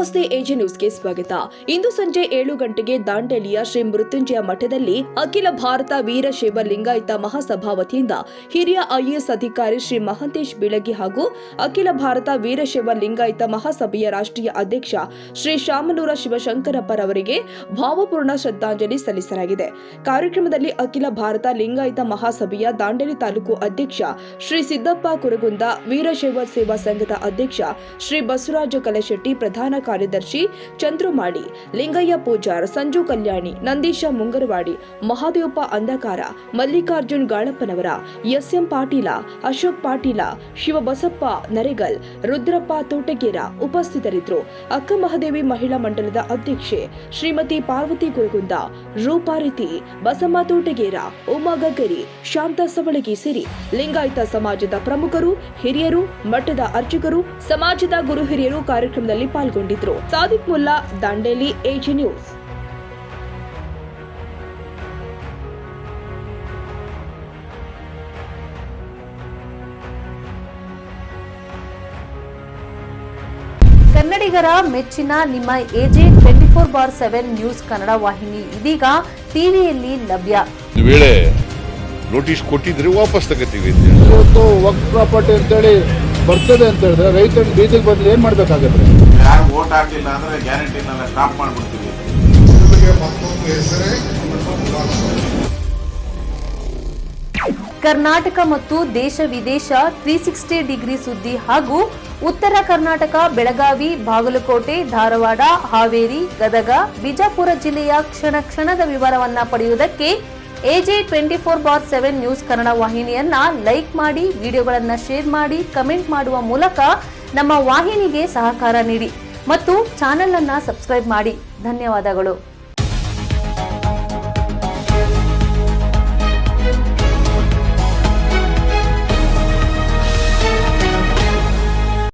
ನಮಸ್ತೆ ಎಜೆ ನ್ಯೂಸ್ಗೆ ಸ್ವಾಗತ. ಇಂದು ಸಂಜೆ 7 ಗಂಟೆಗೆ ದಾಂಡೇಲಿಯ ಶ್ರೀ ಮೃತ್ಯುಂಜಯ ಮಠದಲ್ಲಿ ಅಖಿಲ ಭಾರತ ವೀರಶೈವ ಲಿಂಗಾಯತ ಮಹಾಸಭಾ ವತಿಯಿಂದ ಹಿರಿಯ ಐಎಎಸ್ ಅಧಿಕಾರಿ ಶ್ರೀ ಮಹಾಂತೇಶ್ ಬೀಳಗಿ ಹಾಗೂ ಅಖಿಲ ಭಾರತ ವೀರಶೈವ ಲಿಂಗಾಯತ ಮಹಾಸಭೆಯ ರಾಷ್ಟ್ರೀಯ ಅಧ್ಯಕ್ಷ ಶ್ರೀ ಶಾಮನೂರ ಶಿವಶಂಕರಪ್ಪರವರಿಗೆ ಭಾವಪೂರ್ಣ ಶ್ರದ್ಧಾಂಜಲಿ ಸಲ್ಲಿಸಲಾಗಿದೆ. ಕಾರ್ಯಕ್ರಮದಲ್ಲಿ ಅಖಿಲ ಭಾರತ ಲಿಂಗಾಯತ ಮಹಾಸಭೆಯ ದಾಂಡೇಲಿ ತಾಲೂಕು ಅಧ್ಯಕ್ಷ ಶ್ರೀ ಸಿದ್ದಪ್ಪ ಕುರಗುಂದ, ವೀರಶೈವ ಸೇವಾ ಸಂಘದ ಅಧ್ಯಕ್ಷ ಶ್ರೀ ಬಸವರಾಜ ಕಲಶೆಟ್ಟಿ, ಪ್ರಧಾನ ಕಾರ್ಯದರ್ಶಿ ಚಂದ್ರುಮಾಡಿ, ಲಿಂಗಯ್ಯ ಪೂಜಾರ್, ಸಂಜು ಕಲ್ಯಾಣಿ, ನಂದೀಶ ಮುಂಗರವಾಡಿ, ಮಹಾದೇವಪ್ಪ ಅಂಧಕಾರ, ಮಲ್ಲಿಕಾರ್ಜುನ್ ಗಾಳಪ್ಪನವರ, ಎಸ್ಎಂ ಪಾಟೀಲ, ಅಶೋಕ್ ಪಾಟೀಲ, ಶಿವಬಸಪ್ಪ ನರೆಗಲ್, ರುದ್ರಪ್ಪ ತೋಟಗೇರ ಉಪಸ್ಥಿತರಿದ್ದರು. ಅಕ್ಕ ಮಹಾದೇವಿ ಮಹಿಳಾ ಮಂಡಲದ ಅಧ್ಯಕ್ಷೆ ಶ್ರೀಮತಿ ಪಾರ್ವತಿ ಕುರಗುಂದ, ರೂಪಾರಿತಿ, ಬಸಮ್ಮ ತೋಟಗೇರ, ಉಮಾ ಗಗ್ಗರಿ, ಶಾಂತ ಸವಳಗಿ ಸೇರಿ ಲಿಂಗಾಯತ ಸಮಾಜದ ಪ್ರಮುಖರು, ಹಿರಿಯರು, ಮಠದ ಅರ್ಚಕರು, ಸಮಾಜದ ಗುರು ಹಿರಿಯರು ಕಾರ್ಯಕ್ರಮದಲ್ಲಿ ಪಾಲ್ಗೊಂಡಿದ್ದರು. Sadiq Mulla, Dandeli, AJ news. ಕನ್ನಡಿಗರ ಮೆಚ್ಚಿನ ನಿಮ್ಮ ಎಜೆ 24/7 ನ್ಯೂಸ್ ಕನ್ನಡ ವಾಹಿನಿ ಇದೀಗ ಟಿವಿಯಲ್ಲಿ ಲಭ್ಯ. ವೇಳೆ ನೋಟಿಸ್ ಕೊಟ್ಟಿದ್ರೆ ವಾಪಸ್ ತಗೋತೀವಿ. ಇವತ್ತು ವಕ್ಫ್ ಪ್ರಾಪರ್ಟಿ ಅಂತೇಳಿ ಬರ್ತದೆ ಅಂತ ಹೇಳಿದ್ರೆ ರೈತರು ಬೀದಿಗೆ ಬಂದ್ರೆ ಏನ್ ಮಾಡ್ಬೇಕಾಗತ್ತೆ? ಯಾರು ವೋಟ್ ಹಾಕಲಿಲ್ಲ ಅಂದ್ರೆ ಗ್ಯಾರಂಟಿನೆಲ್ಲ ಸ್ಟಾಪ್ ಮಾಡ್ಬಿಡ್ತೀವಿ. ಕರ್ನಾಟಕ ಮತ್ತು ದೇಶ ವಿದೇಶ 360 ಡಿಗ್ರಿ ಸುದ್ದಿ ಹಾಗೂ ಉತ್ತರ ಕರ್ನಾಟಕ, ಬೆಳಗಾವಿ, ಬಾಗಲಕೋಟೆ, ಧಾರವಾಡ, ಹಾವೇರಿ, ಗದಗ, ಬಿಜಾಪುರ ಜಿಲ್ಲೆಯ ಕ್ಷಣ ಕ್ಷಣದ ವಿವರವನ್ನ ಪಡೆಯುವುದಕ್ಕೆ ಎಜೆ 24/7 ನ್ಯೂಸ್ ಕನ್ನಡ ವಾಹಿನಿಯನ್ನ ಲೈಕ್ ಮಾಡಿ, ವಿಡಿಯೋಗಳನ್ನ ಶೇರ್ ಮಾಡಿ, ಕಮೆಂಟ್ ಮಾಡುವ ಮೂಲಕ ನಮ್ಮ ವಾಹಿನಿಗೆ ಸಹಕಾರ ನೀಡಿ ಮತ್ತು ಚಾನೆಲ್ ಅನ್ನ ಸಬ್ಸ್ಕ್ರೈಬ್ ಮಾಡಿ. ಧನ್ಯವಾದಗಳು.